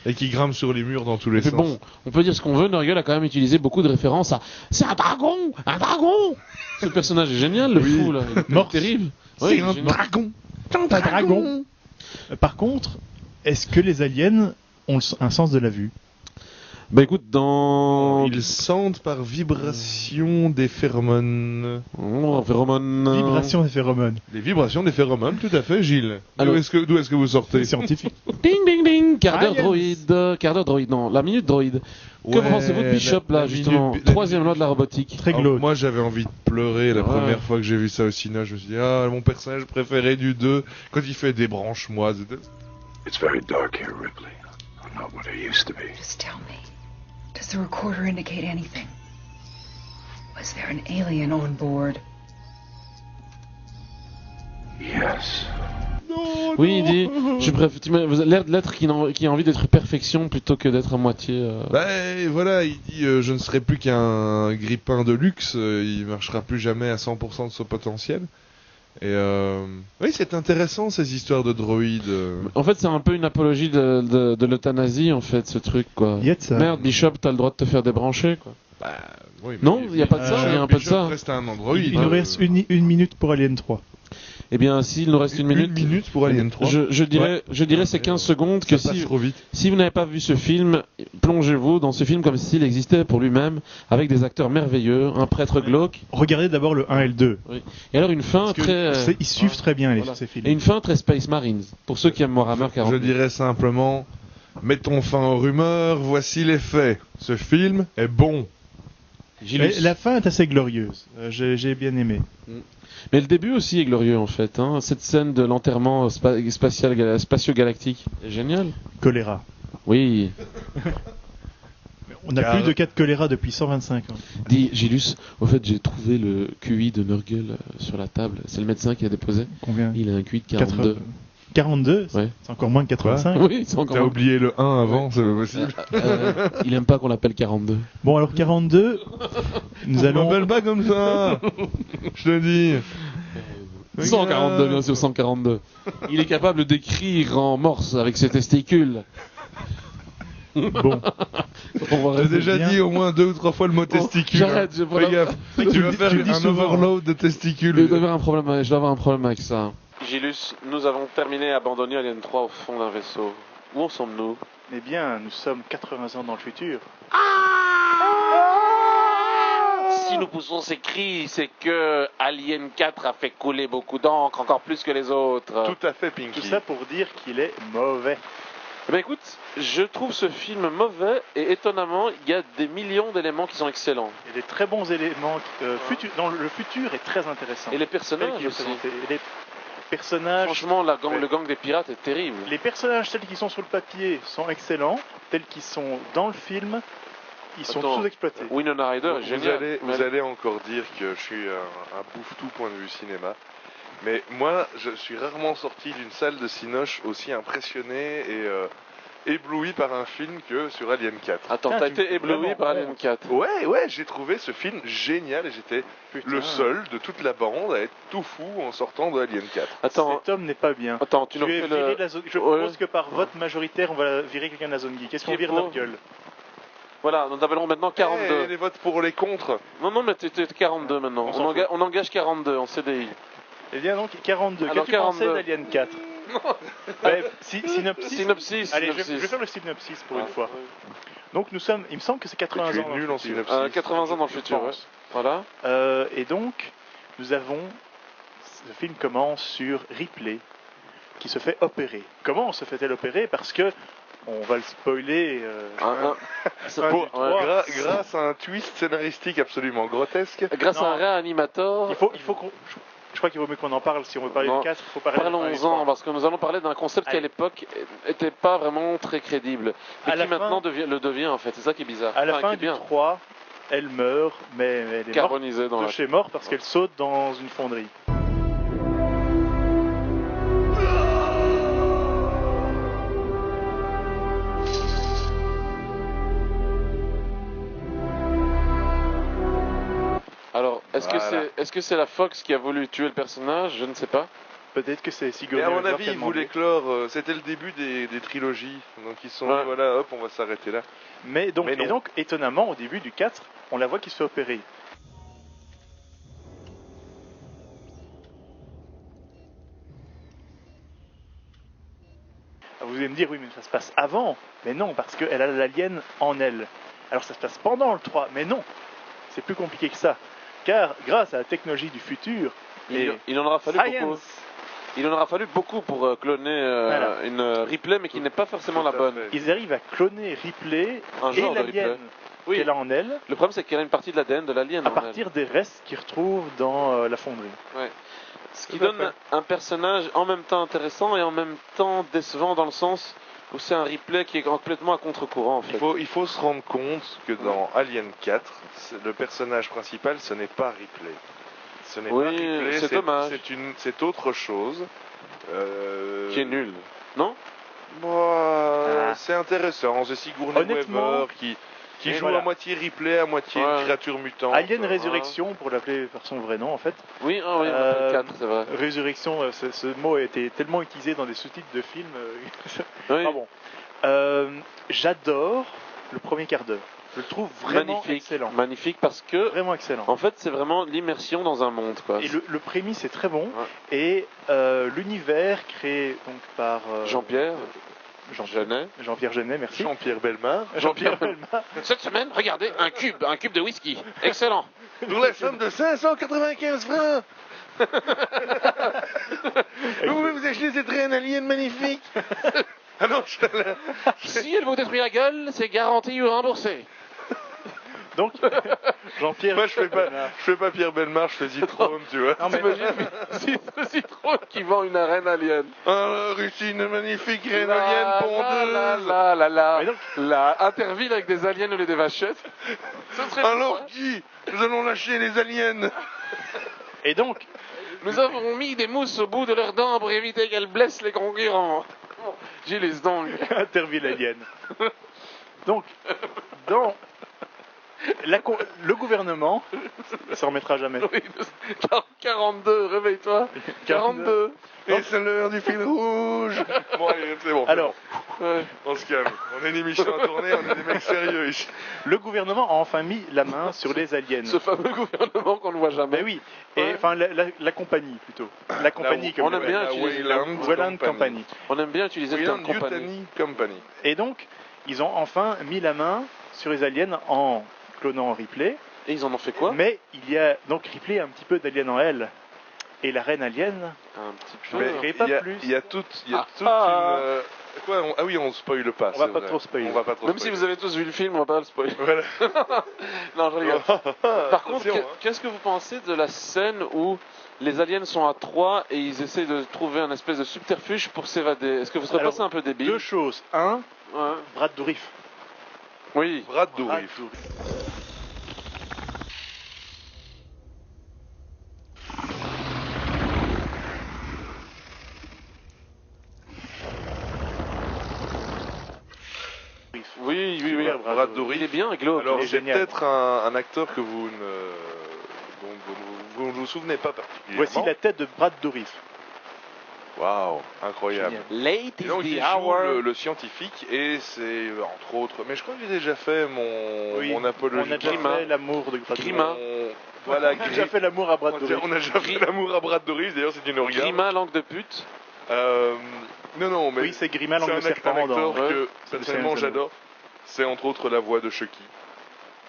Speaker 3: Et qui grimpe sur les murs dans tous les sens.
Speaker 5: Bon, on peut dire ce qu'on veut, Noriel a quand même utilisé beaucoup de références à « C'est un dragon! Un dragon !» Ce personnage est génial, le fou, là. Il est terrible.
Speaker 3: C'est un dragon!
Speaker 4: Un dragon! Par contre, est-ce que les aliens ont un sens de la vue?
Speaker 5: Bah écoute,
Speaker 3: Ils sentent par vibration des phéromones.
Speaker 4: Vibration des phéromones.
Speaker 3: Les vibrations des phéromones, tout à fait, Gilles.
Speaker 5: Alors,
Speaker 3: d'où est-ce que vous sortez?
Speaker 4: Scientifique.
Speaker 5: Ding ding ding. Quart d'heure droïde. Non, la minute droïde. Que pensez-vous de Bishop, là, justement? Troisième loi de la robotique.
Speaker 4: Très glauque.
Speaker 3: Moi, j'avais envie de pleurer la première fois que j'ai vu ça au cinéma. Je me suis dit, mon personnage préféré du 2, quand il fait des branches-moi.
Speaker 6: It's very dark here, Ripley. I'm not what I used to be.
Speaker 7: Just tell me, does the recorder indicate anything? Was there an alien on board?
Speaker 6: Yes.
Speaker 3: Non.
Speaker 5: Oui, il dit, vous avez l'air de l'être qui a envie d'être perfection plutôt que d'être à moitié.
Speaker 3: Ben voilà, il dit je ne serai plus qu'un grippin de luxe, il marchera plus jamais à 100% de son potentiel. Et oui, c'est intéressant ces histoires de droïdes.
Speaker 5: En fait, c'est un peu une apologie de l'euthanasie, en fait, ce truc, quoi. Merde, Bishop, t'as le droit de te faire débrancher, quoi.
Speaker 3: Bah, oui,
Speaker 5: non, il n'y a pas de ça, il y a un peu de ça.
Speaker 3: Reste un androïde.
Speaker 4: Il nous reste une minute pour Alien 3.
Speaker 5: Eh bien, s'il nous reste une minute
Speaker 3: pour Alien 3.
Speaker 5: Je dirais ces 15 secondes que si vous n'avez pas vu ce film, plongez-vous dans ce film comme s'il existait pour lui-même, avec des acteurs merveilleux, un prêtre glauque.
Speaker 4: Regardez d'abord le 1 et le 2.
Speaker 5: Oui. Et alors une fin très...
Speaker 4: Ils suivent très bien ces films.
Speaker 5: Et une fin très Space Marines, pour ceux qui aiment Warhammer 40.
Speaker 3: Je dirais simplement, mettons fin aux rumeurs, voici les faits. Ce film est bon.
Speaker 4: La fin est assez glorieuse, j'ai bien aimé.
Speaker 5: Mais le début aussi est glorieux en fait, hein. Cette scène de l'enterrement spatio-galactique est géniale.
Speaker 4: Choléra.
Speaker 5: Oui.
Speaker 4: On n'a plus de cas de choléra depuis 125 ans.
Speaker 5: Dis, Gilus, au fait j'ai trouvé le QI de Nurgle sur la table. C'est le médecin qui a déposé.
Speaker 4: Combien?
Speaker 5: Il a un QI de 42.
Speaker 4: 42
Speaker 5: ouais.
Speaker 4: C'est encore moins que 85.
Speaker 5: Oui, c'est encore
Speaker 3: T'as oublié le 1 avant, c'est pas possible.
Speaker 5: Il aime pas qu'on l'appelle 42.
Speaker 4: Bon, alors 42, nous allons...
Speaker 3: On m'appelle pas comme ça. Je te dis.
Speaker 5: 142, bien sûr, 142. Il est capable d'écrire en morse avec ses testicules.
Speaker 4: Bon.
Speaker 3: J'ai déjà dit au moins 2 ou 3 fois le mot testicule.
Speaker 5: J'arrête,
Speaker 3: fais gaffe. Tu vas faire un overload de testicules.
Speaker 5: Je dois avoir un problème avec ça. Gilus, nous avons terminé à abandonner Alien 3 au fond d'un vaisseau. Où en sommes-nous?
Speaker 4: Eh bien, nous sommes 80 ans dans le futur.
Speaker 5: Si nous poussons ces cris, c'est que Alien 4 a fait couler beaucoup d'encre, encore plus que les autres.
Speaker 1: Tout à fait, Pinky.
Speaker 4: Tout ça pour dire qu'il est mauvais.
Speaker 5: Eh bien écoute, je trouve ce film mauvais et étonnamment, il y a des millions d'éléments qui sont excellents.
Speaker 4: Il y a des très bons éléments. Dans le futur est très intéressant.
Speaker 5: Et les personnages aussi.
Speaker 4: Les personnages...
Speaker 5: Franchement, le gang des pirates est terrible.
Speaker 4: Les personnages tels qu'ils sont sur le papier sont excellents. Tels qu'ils sont dans le film, ils sont sous-exploités.
Speaker 5: Winona Ryder est génial.
Speaker 1: Vous allez encore dire que je suis un bouffe-tout point de vue cinéma. Mais moi, je suis rarement sorti d'une salle de cinoche aussi impressionné et ébloui par un film que sur Alien 4.
Speaker 5: Attends, t'as été ébloui par Alien 4?
Speaker 1: Ouais, j'ai trouvé ce film génial et j'étais le seul de toute la bande à être tout fou en sortant de Alien 4.
Speaker 4: Attends, cet homme n'est pas bien.
Speaker 5: Attends, tu nous fais le...
Speaker 4: Je propose que par vote majoritaire, on va virer quelqu'un de la zone geek. Qu'est-ce qu'on vire leur gueule?
Speaker 5: Voilà, nous appellerons maintenant 42.
Speaker 1: Les votes pour les contre.
Speaker 5: Non, mais t'es 42 maintenant. On engage 42 en CDI.
Speaker 4: Eh bien donc 42. Qu'est-ce que tu pensais d'Alien 4? Synopsis. Allez, je vais faire le synopsis pour une fois. Donc nous sommes, il me semble que c'est 80 ans.
Speaker 1: Nul en synopsis.
Speaker 5: 80 ans dans le futur. Ouais. Voilà.
Speaker 4: Et donc nous avons, le film commence sur Ripley qui se fait opérer. Comment se fait-elle opérer? Parce que on va le spoiler.
Speaker 1: Grâce à un twist scénaristique absolument grotesque.
Speaker 5: Grâce à un réanimateur.
Speaker 4: Il faut qu'on... Je crois qu'il vaut mieux qu'on en parle. Si on veut parler de 4, il faut parler de 1 et 3.
Speaker 5: Parlons-en, parce que nous allons parler d'un concept qui à l'époque n'était pas vraiment très crédible. Et qui maintenant le devient en fait. C'est ça qui est bizarre.
Speaker 4: À la fin du 3, elle meurt, mais elle est
Speaker 5: carbonisée
Speaker 4: morte de chez mort parce qu'elle saute dans une fonderie.
Speaker 5: Alors, est-ce que c'est la Fox qui a voulu tuer le personnage? Je ne sais pas.
Speaker 4: Peut-être que c'est Sigourney
Speaker 1: Weaver. Mais à mon
Speaker 4: Weaver
Speaker 1: avis, ils voulaient clore. C'était le début des trilogies. Donc ils se sont dit, voilà, hop, on va s'arrêter là.
Speaker 4: Et donc, étonnamment, au début du 4, on la voit qui se fait opérer. Vous allez me dire, oui, mais ça se passe avant. Mais non, parce qu'elle a l'alien en elle. Alors ça se passe pendant le 3, mais non. C'est plus compliqué que ça. Car grâce à la technologie du futur,
Speaker 5: il en aura fallu beaucoup. Il en aura fallu beaucoup pour cloner une Ripley, mais qui n'est pas forcément la bonne.
Speaker 4: Ils arrivent à cloner Ripley et l'alien qu'elle a en elle.
Speaker 5: Le problème, c'est qu'elle a une partie de l'ADN de l'alien
Speaker 4: à partir des restes qu'ils retrouvent dans la fonderie.
Speaker 5: Ouais. Ce qui donne un personnage en même temps intéressant et en même temps décevant dans le sens où c'est un Ripley qui est complètement à contre-courant en fait.
Speaker 1: Il faut se rendre compte que dans Alien 4, le personnage principal, ce n'est pas Ripley. Ce n'est pas Ripley,
Speaker 5: c'est dommage.
Speaker 1: C'est autre chose.
Speaker 5: Qui est nul. Non?
Speaker 1: Bah, c'est intéressant. C'est Sigourney
Speaker 2: Honnêtement,
Speaker 1: Weaver qui joue
Speaker 2: voilà.
Speaker 1: à moitié Ripley, à moitié une créature mutante.
Speaker 2: Alien Résurrection, pour l'appeler par son vrai nom en fait.
Speaker 5: Oui, on l'appelle 4, c'est vrai.
Speaker 2: Résurrection, ce mot a été tellement utilisé dans des sous-titres de films.
Speaker 5: Oui.
Speaker 2: Ah bon. J'adore le premier quart d'heure. Je le trouve vraiment
Speaker 5: Magnifique,
Speaker 2: excellent.
Speaker 5: magnifique parce que
Speaker 2: Vraiment excellent.
Speaker 5: en fait c'est vraiment l'immersion dans un monde quoi.
Speaker 2: Et le prémisse est très bon. Et l'univers créé donc par
Speaker 5: Jean-Pierre Jeunet.
Speaker 2: Jean-Pierre Jeunet, merci.
Speaker 1: Jean-Pierre Bellemare.
Speaker 2: Jean-Pierre Bellemare.
Speaker 5: Cette semaine, regardez, un cube de whisky. Excellent.
Speaker 1: Pour la somme de 595 francs. Vous pouvez vous acheter cette reine alien magnifique. Ah non,
Speaker 5: Si elle vous détruit la gueule, c'est garanti ou remboursé.
Speaker 2: Donc, Jean-Pierre.
Speaker 1: Moi, je fais pas Pierre Bellemare, je fais Zitrone, tu vois.
Speaker 2: Non, mais
Speaker 5: C'est Citroën qui vend une arène alien.
Speaker 1: Alors, ici, une magnifique reine alien pondeuse.
Speaker 5: La
Speaker 2: Mais donc-
Speaker 5: Interville avec des aliens au lieu des vachettes. Ce serait
Speaker 1: Alors,
Speaker 5: fou,
Speaker 1: qui nous allons lâcher les aliens.
Speaker 2: Et donc,
Speaker 5: Nous avons mis des mousses au bout de leurs dents pour éviter qu'elles blessent les concurrents. J'ai les dents. lui.
Speaker 2: Interville alien. Donc, dans le gouvernement, ça remettra jamais.
Speaker 5: Oui, 42, réveille-toi. 42.
Speaker 1: Et c'est l'heure du fil rouge. Bon, allez, c'est bon.
Speaker 2: Alors,
Speaker 5: Ouais.
Speaker 1: on se calme. On est une émission à tourner, on est des mecs sérieux ici.
Speaker 2: le gouvernement a enfin mis la main sur les aliens.
Speaker 5: Ce fameux gouvernement qu'on ne voit jamais.
Speaker 2: Mais oui, et
Speaker 5: Ouais.
Speaker 2: enfin la compagnie plutôt. La compagnie comme
Speaker 5: on aime bien
Speaker 1: La
Speaker 5: utiliser
Speaker 2: Wayland Company.
Speaker 5: On aime bien utiliser le terme
Speaker 1: Wayland
Speaker 5: compagnie.
Speaker 1: Yutani Company.
Speaker 2: Et donc, ils ont enfin mis la main sur les aliens en clonant Ripley.
Speaker 5: Et ils en ont fait quoi?
Speaker 2: Mais il y a donc Ripley a un petit peu d'alien en elle. Et la reine alien,
Speaker 5: Un petit peu.
Speaker 2: Mais-
Speaker 1: Mais
Speaker 2: pas
Speaker 1: il y a-
Speaker 2: plus.
Speaker 1: il y a toute une.
Speaker 5: Ah.
Speaker 1: Quoi Ah oui, on spoile pas.
Speaker 2: On va
Speaker 1: c'est
Speaker 2: pas
Speaker 1: vrai.
Speaker 2: trop spoiler.
Speaker 1: On va pas trop
Speaker 5: Même si vous avez tous vu le film, on va pas le spoiler.
Speaker 1: Voilà.
Speaker 5: Non, je rigole. Par contre,
Speaker 1: Attention, hein.
Speaker 5: qu'est-ce que vous pensez de la scène où les aliens sont à 3 et ils essaient de trouver un espèce de subterfuge pour s'évader? Est-ce que vous serez
Speaker 2: Alors,
Speaker 5: pas ça un peu débile?
Speaker 2: deux choses. Un,
Speaker 5: Ouais.
Speaker 2: Brad Dourif.
Speaker 5: Oui.
Speaker 1: Brad Dourif.
Speaker 5: Oui, oui, oui.
Speaker 2: Super,
Speaker 1: Brad
Speaker 5: Il
Speaker 1: Dourif.
Speaker 5: est bien, glauque.
Speaker 1: Alors,
Speaker 2: il est
Speaker 1: c'est
Speaker 2: génial.
Speaker 1: peut-être un acteur que vous ne. dont vous ne vous souvenez pas particulièrement.
Speaker 2: Voici la tête de Brad Dourif.
Speaker 1: Waouh, incroyable.
Speaker 2: Génial.
Speaker 5: Late
Speaker 1: Et
Speaker 5: is
Speaker 1: donc, il
Speaker 5: the
Speaker 1: joue
Speaker 5: hour.
Speaker 1: le scientifique et c'est entre autres. Mais je crois que j'ai déjà fait mon apologie.
Speaker 2: On a déjà
Speaker 5: Grima.
Speaker 2: fait l'amour de Brad
Speaker 5: Grima.
Speaker 2: Dourif.
Speaker 1: Voilà,
Speaker 2: On a déjà fait l'amour à Brad Dourif.
Speaker 1: On a déjà fait l'amour à Brad Dourif, d'ailleurs c'est une organe.
Speaker 5: Grima, langue de pute.
Speaker 1: Non, mais
Speaker 2: Oui, c'est Grima, langue de
Speaker 1: c'est un
Speaker 2: serpent.
Speaker 1: acteur
Speaker 2: dans-
Speaker 1: que personnellement
Speaker 2: Seigneur des
Speaker 1: j'adore. C'est entre autres la voix de Chucky.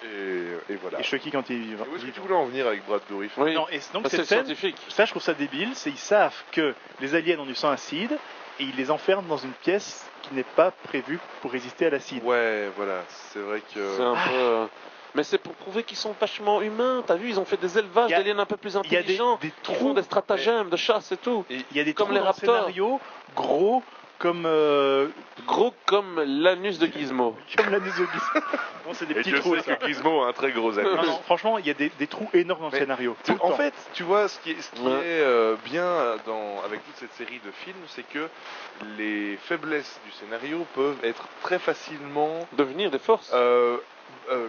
Speaker 1: Et voilà.
Speaker 2: Et Chucky quand il est vivant.
Speaker 1: Et où est-ce que tu voulais en venir avec Brad Dourif?
Speaker 5: Oui.
Speaker 2: Non, et donc
Speaker 5: Parce que
Speaker 2: cette
Speaker 5: c'est
Speaker 2: scène,
Speaker 5: scientifique.
Speaker 2: ça je trouve ça débile, c'est ils savent que les aliens ont du sang acide et ils les enferment dans une pièce qui n'est pas prévue pour résister à l'acide.
Speaker 1: Ouais, voilà, c'est vrai
Speaker 5: C'est
Speaker 1: que.
Speaker 5: un peu. Mais c'est pour prouver qu'ils sont vachement humains. T'as vu, ils ont fait des élevages
Speaker 2: Il y a-
Speaker 5: d'aliens un peu plus
Speaker 2: Il y a
Speaker 5: intelligents.
Speaker 2: des
Speaker 5: Ils font
Speaker 2: trous,
Speaker 5: des stratagèmes de chasse et tout.
Speaker 2: il y a des
Speaker 5: comme
Speaker 2: trous
Speaker 5: les
Speaker 2: dans le
Speaker 5: raptors.
Speaker 2: scénario gros comme
Speaker 5: Gros comme l'anus de Gizmo.
Speaker 2: comme l'anus de Gizmo. Non, c'est des
Speaker 1: Et
Speaker 2: petits
Speaker 1: Dieu
Speaker 2: trous.
Speaker 1: sait
Speaker 2: ça.
Speaker 1: que Gizmo a un très gros anus.
Speaker 2: Non, non, franchement, il y a des trous énormes dans le
Speaker 1: Mais
Speaker 2: scénario. Tout le
Speaker 1: En
Speaker 2: temps.
Speaker 1: fait, tu vois, ce qui
Speaker 5: Ouais.
Speaker 1: est bien avec toute cette série de films, c'est que les faiblesses du scénario peuvent être très facilement,
Speaker 5: Devenir des forces.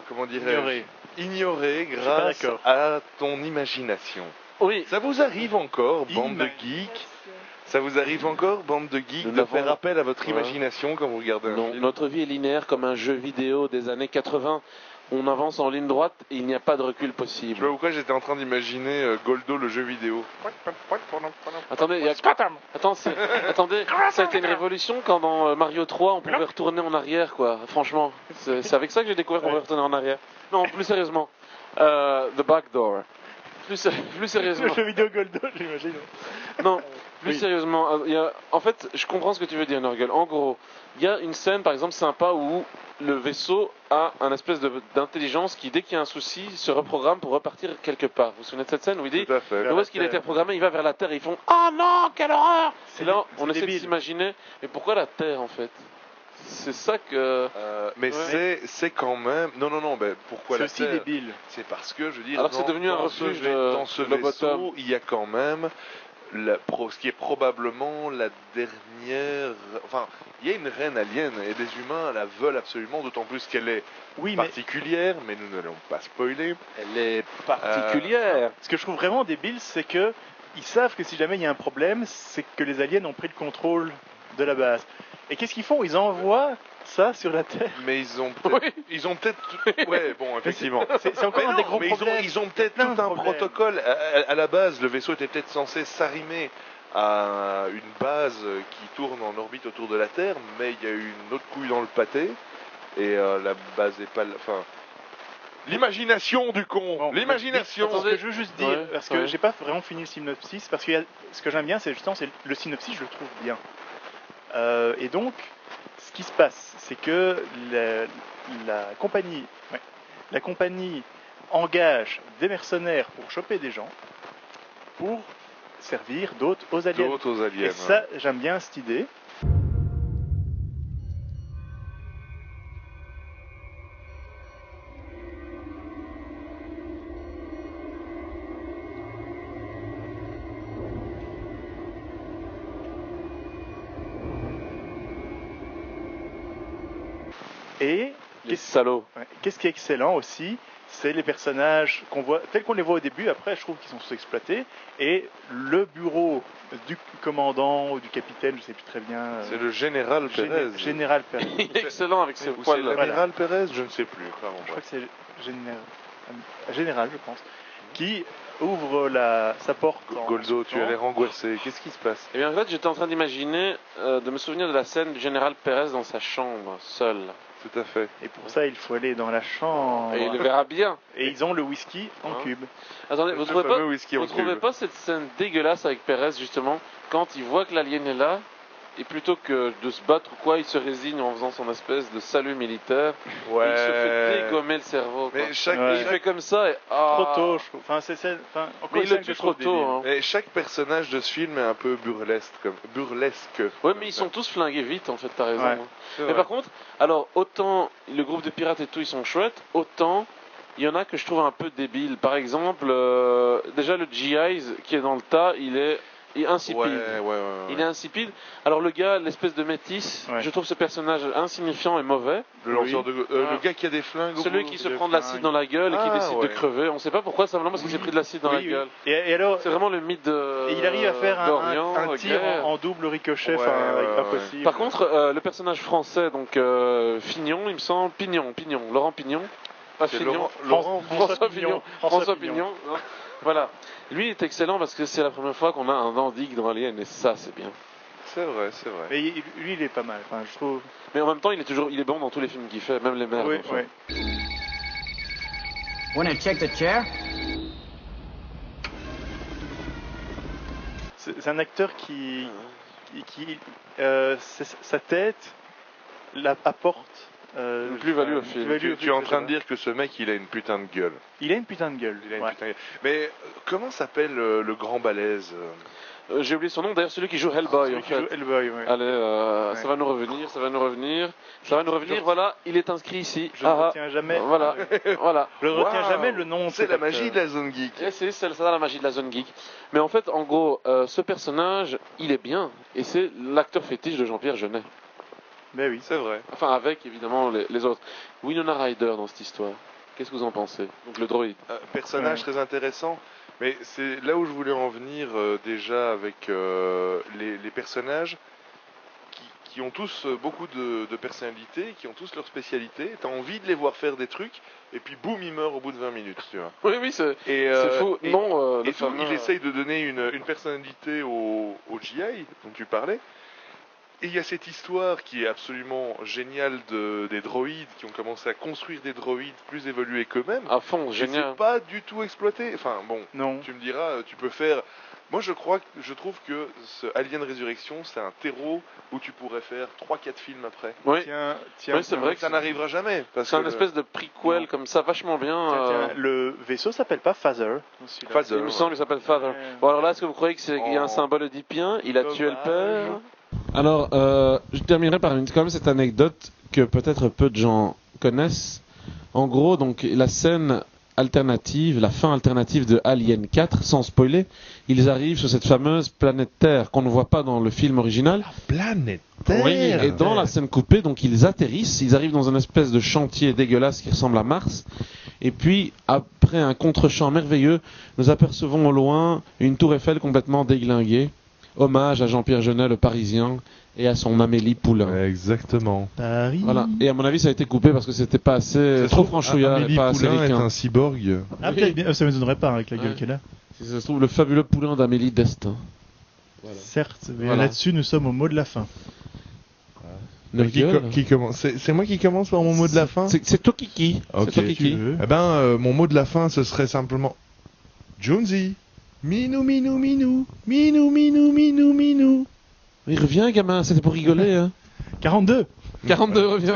Speaker 1: comment dirais-je,
Speaker 2: Ignoré.
Speaker 1: ignorées
Speaker 2: suis pas
Speaker 1: grâce
Speaker 2: d'accord.
Speaker 1: à ton imagination.
Speaker 5: Oui.
Speaker 1: Ça vous arrive encore, bande de geeks? Ça vous arrive encore, bande de geeks,
Speaker 5: Nous
Speaker 1: de
Speaker 5: n'avons-
Speaker 1: faire appel à votre
Speaker 5: Ouais.
Speaker 1: imagination quand vous regardez un
Speaker 5: Non,
Speaker 1: film?
Speaker 5: notre vie est linéaire comme un jeu vidéo des années 80. On avance en ligne droite et il n'y a pas de recul
Speaker 1: Je sais
Speaker 5: possible.
Speaker 1: pas pourquoi j'étais en train d'imaginer Goldo le jeu vidéo.
Speaker 5: Attendez, attendez, ça a été une révolution quand dans Mario 3 on pouvait retourner en arrière, quoi. Franchement, c'est avec ça que j'ai découvert qu'on pouvait retourner en arrière. Non, plus sérieusement, The Back Door. Plus sérieusement.
Speaker 2: Le jeu vidéo Goldo, j'imagine.
Speaker 5: Non, plus
Speaker 2: Oui.
Speaker 5: sérieusement, en fait, je comprends ce que tu veux dire, Nurgle. En gros, il y a une scène, par exemple, sympa où le vaisseau a un espèce d'intelligence qui, dès qu'il y a un souci, se reprogramme pour repartir quelque part. Vous vous souvenez de cette scène où il dit
Speaker 1: Tout à fait.
Speaker 2: Vers
Speaker 5: où
Speaker 2: la
Speaker 5: est-ce qu'il a
Speaker 2: Terre.
Speaker 5: été programmé? Il va vers la Terre et ils font oh non, quelle horreur!
Speaker 2: C'est
Speaker 5: Et là,
Speaker 2: c'est
Speaker 5: on essaie de
Speaker 2: débile.
Speaker 5: s'imaginer, mais pourquoi la Terre en fait? C'est ça que.
Speaker 1: Mais
Speaker 5: Ouais.
Speaker 1: c'est quand même. Non, ben pourquoi
Speaker 2: C'est
Speaker 1: la
Speaker 2: aussi
Speaker 1: Terre
Speaker 2: débile.
Speaker 1: C'est parce que, je veux dire,
Speaker 5: Alors que c'est devenu un refuge de
Speaker 1: dans ce
Speaker 5: Lobotom.
Speaker 1: vaisseau, il y a quand même ce qui est probablement la dernière. Enfin, il y a une reine alien et des humains la veulent absolument, d'autant plus qu'elle est particulière, mais nous n'allons pas spoiler.
Speaker 5: Elle est particulière.
Speaker 2: Ce que je trouve vraiment débile, c'est que ils savent que si jamais il y a un problème, c'est que les aliens ont pris le contrôle de la base. Et qu'est-ce qu'ils font? Ils envoient ça sur la Terre.
Speaker 1: Mais ils ont peut-être. Ouais, bon, effectivement.
Speaker 2: C'est encore un des gros problèmes.
Speaker 1: Ils ont peut-être tout un protocole. À la base, le vaisseau était peut-être censé s'arrimer à une base qui tourne en orbite autour de la Terre, mais il y a eu une autre couille dans le pâté et la base est pas. Enfin. L'imagination du con. Bon, l'imagination.
Speaker 2: Attends, je veux juste dire, parce que j'ai pas vraiment fini le synopsis, parce que ce que j'aime bien, c'est justement le synopsis, je le trouve bien. Et donc, ce qui se passe, c'est que la compagnie engage des mercenaires pour choper des gens, pour servir d'hôtes aux aliens. Et ça, j'aime bien cette idée. Et qu'est-ce qui est excellent aussi, c'est les personnages qu'on voit, tels qu'on les voit au début, après je trouve qu'ils sont sous-exploités, et le bureau du commandant ou du capitaine, je ne sais plus très bien.
Speaker 1: C'est le général Pérez.
Speaker 2: Général Pérez.
Speaker 5: Il est excellent avec ses poils.
Speaker 1: C'est le général Pérez, je ne sais plus.
Speaker 2: Je crois que c'est général, je pense, qui ouvre sa porte.
Speaker 1: Golzo, tu as l'air angoissé. Qu'est-ce qui se passe?
Speaker 5: Eh bien, en fait, j'étais en train d'imaginer, de me souvenir de la scène du général Pérez dans sa chambre, seul.
Speaker 1: Tout à fait.
Speaker 2: Et pour ça, il faut aller dans la chambre.
Speaker 5: Et il le verra bien.
Speaker 2: Et ils ont le whisky en cube.
Speaker 5: Attendez, vous trouvez pas cette scène dégueulasse avec Pérez, justement, quand il voit que l'alien est là, et plutôt que de se battre ou quoi, il se résigne en faisant son espèce de salut militaire.
Speaker 1: Ouais.
Speaker 5: Et il se fait dégommer le cerveau.
Speaker 1: Mais
Speaker 5: il fait comme ça et...
Speaker 2: Trop tôt, je trouve.
Speaker 5: Mais il le tue trop tôt. Hein.
Speaker 1: Et chaque personnage de ce film est un peu burlesque.
Speaker 5: Ouais, mais ils sont tous flingués vite, en fait, t'as raison.
Speaker 2: Ouais.
Speaker 5: Mais par contre, alors, autant le groupe de pirates et tout, ils sont chouettes, autant il y en a que je trouve un peu débiles. Par exemple, déjà le GIs qui est dans le tas, il est insipide.
Speaker 1: Ouais.
Speaker 5: Il est insipide. Alors le gars, l'espèce de métis, je trouve ce personnage insignifiant et mauvais.
Speaker 1: Le gars qui a des flingues.
Speaker 5: Celui qui se prend de l'acide dans la gueule et qui décide de crever. On sait pas pourquoi, simplement parce qu'il s'est pris de l'acide dans la gueule.
Speaker 2: Et alors,
Speaker 5: c'est vraiment le mythe de.
Speaker 2: Et il arrive à faire un tir en double ricochet, impossible.
Speaker 5: Par contre, le personnage français, donc Fignon, il me semble, Laurent Pignon. Pas Fignon, François Pignon. Voilà. Lui, il est excellent parce que c'est la première fois qu'on a un Dandig dans Alien et ça, c'est bien.
Speaker 1: C'est vrai.
Speaker 2: Mais lui, il est pas mal, je trouve.
Speaker 5: Mais en même temps, il est bon dans tous les films qu'il fait, même les mères.
Speaker 2: Oui.
Speaker 8: Wanna check the chair?
Speaker 2: C'est un acteur qui sa tête apporte
Speaker 5: une plus-value au film.
Speaker 1: Tu es en train de dire que ce mec, il a une putain de gueule.
Speaker 2: Il a une putain de gueule.
Speaker 1: Mais comment s'appelle le grand balèze?
Speaker 5: J'ai oublié son nom, d'ailleurs celui qui joue Hellboy. Allez, ça va nous revenir. Voilà, il est inscrit ici.
Speaker 2: Je ne retiens jamais.
Speaker 5: Voilà.
Speaker 2: Je ne retiens jamais le nom.
Speaker 1: C'est la magie de la zone geek.
Speaker 5: C'est ça la magie de la zone geek. Mais en fait, en gros, ce personnage, il est bien. Et c'est l'acteur fétiche de Jean-Pierre Jeunet.
Speaker 2: Ben oui.
Speaker 1: C'est vrai.
Speaker 5: Enfin, avec évidemment les autres. Winona Ryder dans cette histoire. Qu'est-ce que vous en pensez? Donc le droïde.
Speaker 1: Personnage très intéressant. Mais c'est là où je voulais en venir déjà avec les personnages qui ont tous beaucoup de personnalité, qui ont tous leur spécialité. T'as envie de les voir faire des trucs, et puis boum, ils meurent au bout de 20 minutes, tu vois.
Speaker 5: Oui, c'est fou.
Speaker 1: Il essaye de donner une personnalité au GI dont tu parlais. Et il y a cette histoire qui est absolument géniale des droïdes qui ont commencé à construire des droïdes plus évolués qu'eux-mêmes.
Speaker 5: À fond, génial.
Speaker 1: C'est pas du tout exploité. Enfin bon,
Speaker 2: non.
Speaker 1: Tu me diras, tu peux faire. Moi je trouve que ce Alien Résurrection, c'est un terreau où tu pourrais faire 3-4 films après.
Speaker 5: Oui,
Speaker 2: tiens,
Speaker 5: c'est vrai que
Speaker 1: ça n'arrivera jamais.
Speaker 5: C'est une espèce de prequel comme ça, vachement bien.
Speaker 2: Tiens, le vaisseau s'appelle pas Father.
Speaker 5: Il me semble qu'il s'appelle Father. Bon alors là, est-ce que vous croyez qu'il y a un symbole oedipien? Il a tué le père.
Speaker 3: Alors, je terminerai par quand même cette anecdote que peut-être peu de gens connaissent. En gros, donc la scène
Speaker 5: alternative, la fin alternative de Alien 4, sans spoiler. Ils arrivent sur cette fameuse planète Terre qu'on ne voit pas dans le film original.
Speaker 3: Planète Terre.
Speaker 5: Oui, et dans la scène coupée, donc ils atterrissent, ils arrivent dans une espèce de chantier dégueulasse qui ressemble à Mars. Et puis, après un contre-champ merveilleux, nous apercevons au loin une tour Eiffel complètement déglinguée. Hommage à Jean-Pierre Jeunet, le Parisien, et à son Amélie Poulain.
Speaker 3: Exactement.
Speaker 4: Paris.
Speaker 5: Voilà. Et à mon avis, ça a été coupé parce que c'était pas assez trop franchouillard et
Speaker 3: Amélie
Speaker 5: pas assez
Speaker 3: Poulain est
Speaker 5: ricain.
Speaker 3: un cyborg.
Speaker 4: Ah, peut-être bien, ça ne m'étonnerait pas avec la gueule
Speaker 5: Ouais.
Speaker 4: qu'elle a.
Speaker 5: Si ça se trouve, le fabuleux Poulain d'Amélie Destin. Voilà.
Speaker 4: Certes, mais
Speaker 5: Voilà.
Speaker 4: là-dessus, nous sommes au mot de la fin.
Speaker 3: Qui commence c'est moi qui commence par mon mot de la fin.
Speaker 5: C'est toi Kiki.
Speaker 3: Ok.
Speaker 5: C'est toi Kiki.
Speaker 3: Eh ben, mon mot de la fin, ce serait simplement Jonesy. Minou, minou, minou. Minou, minou, minou, minou.
Speaker 5: Il revient, gamin, c'était pour rigoler. Hein.
Speaker 4: 42.
Speaker 5: 42, reviens.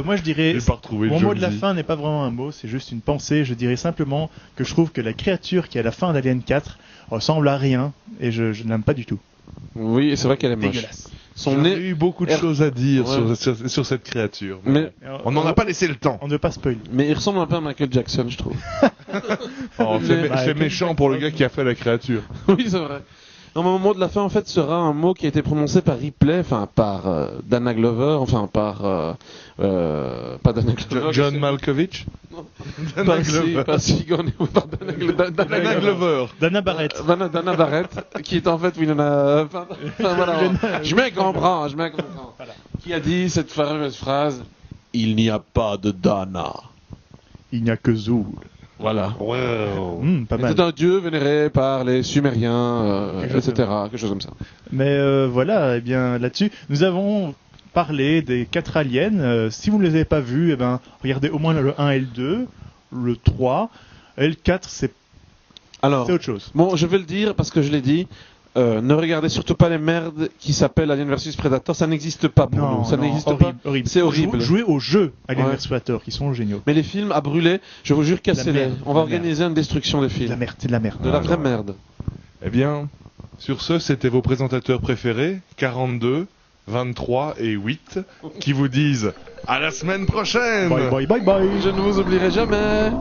Speaker 4: Moi, je dirais.
Speaker 3: J'ai pas retrouvé
Speaker 4: Mon mot de la
Speaker 3: Jonesy.
Speaker 4: fin n'est pas vraiment un mot, c'est juste une pensée. Je dirais simplement que je trouve que la créature qui est à la fin d'Alien 4 ressemble à rien et je ne l'aime pas du tout.
Speaker 5: Oui, c'est vrai qu'elle est moche.
Speaker 4: Dégueulasse.
Speaker 5: Son
Speaker 3: J'aurais
Speaker 5: nez.
Speaker 3: eu beaucoup de choses à dire
Speaker 5: Ouais.
Speaker 3: sur cette créature.
Speaker 5: Mais,
Speaker 3: On n'en a pas laissé le temps.
Speaker 4: On ne veut pas spoiler.
Speaker 5: mais il ressemble un peu à Michael Jackson, je trouve.
Speaker 3: Oh,
Speaker 5: Mais-
Speaker 3: c'est méchant pour le gars qui a fait la créature.
Speaker 5: Oui, c'est vrai. Non, mon mot de la fin, en fait, sera un mot qui a été prononcé par Ripley, enfin, par Dana Glover, enfin, par... pas Dana Glover.
Speaker 3: John Malkovich.
Speaker 5: Pas Sigourney, par Dana Glover.
Speaker 3: Dana Glover.
Speaker 4: Dana Barrett.
Speaker 5: Dana Barrett, qui est en fait Winona... Enfin, voilà, je mets un grand bras, je mets un grand bras. Qui a dit cette fameuse phrase « Il n'y a pas de Dana ».
Speaker 4: Il n'y a que Zool.
Speaker 5: Voilà.
Speaker 3: Wow.
Speaker 4: Pas mal.
Speaker 5: C'était un dieu vénéré par les Sumériens,
Speaker 4: Quelque chose
Speaker 5: etc. Quelque chose comme ça.
Speaker 4: Mais voilà, eh bien là-dessus, nous avons parlé des 4 aliens. Si vous ne les avez pas vus, eh ben, regardez au moins le 1 et le 2, le 3. Et le 4, c'est
Speaker 5: Alors,
Speaker 4: autre chose.
Speaker 5: bon, je vais le dire parce que je l'ai dit. Ne regardez surtout pas les merdes qui s'appellent Alien vs Predator, ça n'existe pas pour nous, ça n'existe pas.
Speaker 4: Horrible.
Speaker 5: C'est horrible.
Speaker 4: Jouez aux jeux Alien
Speaker 5: Ouais.
Speaker 4: vs Predator qui sont géniaux.
Speaker 5: Mais les films à brûler, je vous jure, cassez-les.
Speaker 4: merde,
Speaker 5: On va
Speaker 4: de la
Speaker 5: organiser une destruction des
Speaker 4: C'est de la
Speaker 5: films.
Speaker 4: merde, c'est de la merde.
Speaker 5: De la vraie merde.
Speaker 3: Eh bien, sur ce, c'était vos présentateurs préférés, 42, 23 et 8, qui vous disent à la semaine prochaine.
Speaker 4: Bye bye bye bye.
Speaker 5: Je ne vous oublierai jamais.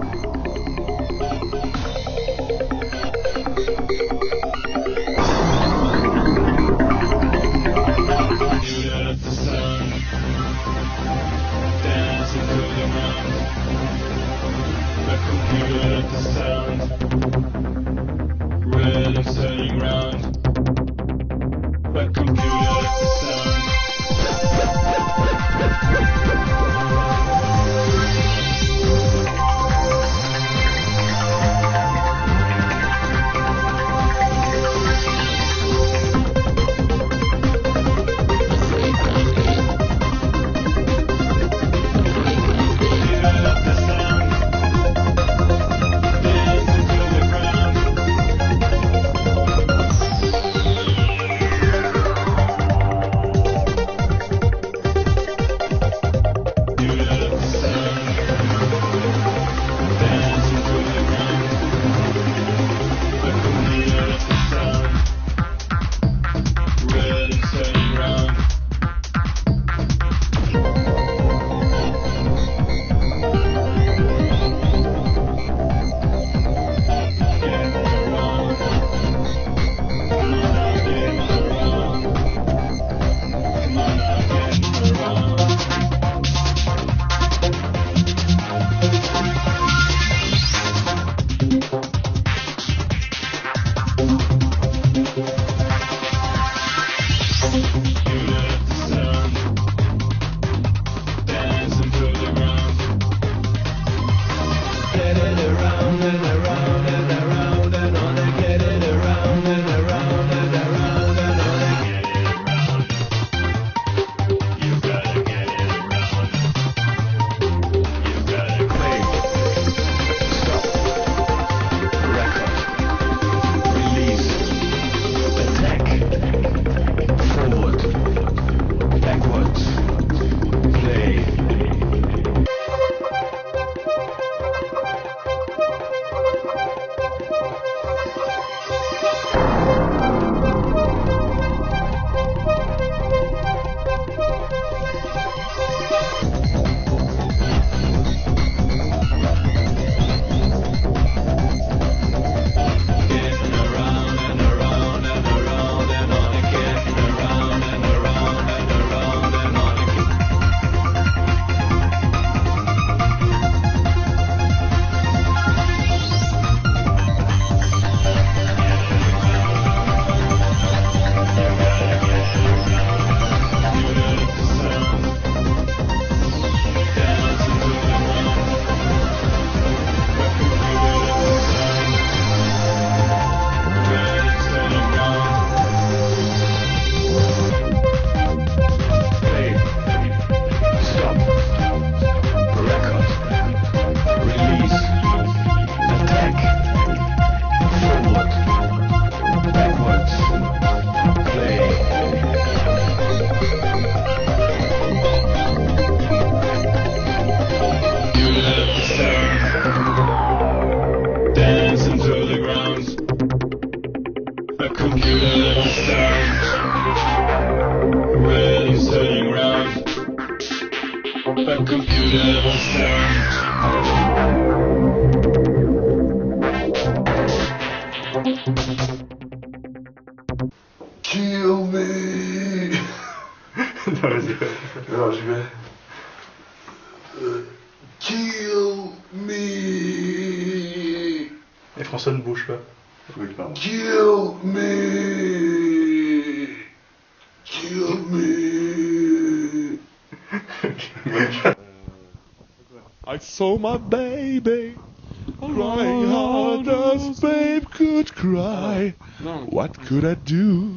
Speaker 1: Kill me.
Speaker 2: Non, vas-y.
Speaker 1: Alors j'y vais. Kill me.
Speaker 2: Et François ne bouge pas.
Speaker 1: Oui, pardon. Kill me. Kill me.
Speaker 3: I saw my baby crying hard as babe could cry. What could I do?